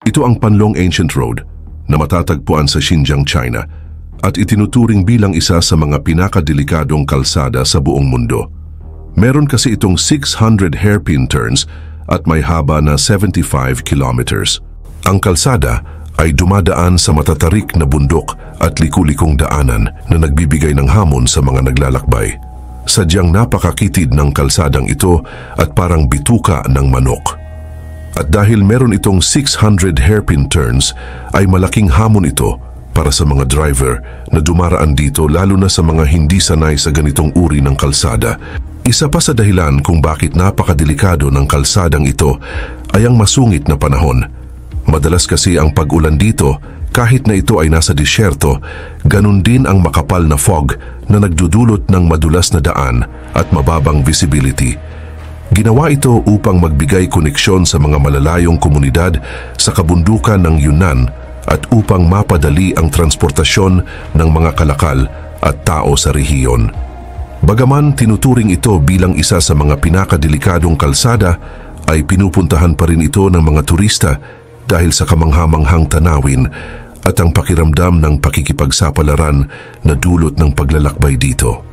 Ito ang Panlong Ancient Road na matatagpuan sa Xinjiang, China at itinuturing bilang isa sa mga pinakadelikadong kalsada sa buong mundo. Meron kasi itong 600 hairpin turns at may haba na 75 kilometers. Ang kalsada ay dumadaan sa matatarik na bundok at liku-likong daanan na nagbibigay ng hamon sa mga naglalakbay. Sadyang napakakitid ng kalsadang ito at parang bituka ng manok. At dahil meron itong 600 hairpin turns, ay malaking hamon ito para sa mga driver na dumaraan dito, lalo na sa mga hindi sanay sa ganitong uri ng kalsada. Isa pa sa dahilan kung bakit napakadelikado ng kalsadang ito ay ang masungit na panahon. Madalas kasi ang pag-ulan dito, kahit na ito ay nasa disyerto, ganun din ang makapal na fog na nagdudulot ng madulas na daan at mababang visibility. Ginawa ito upang magbigay koneksyon sa mga malalayong komunidad sa kabundukan ng Yunnan at upang mapadali ang transportasyon ng mga kalakal at tao sa rehiyon. Bagaman tinuturing ito bilang isa sa mga pinakadelikadong kalsada, ay pinupuntahan pa rin ito ng mga turista dahil sa kamanghamanghang tanawin at ang pakiramdam ng pakikipagsapalaran na dulot ng paglalakbay dito.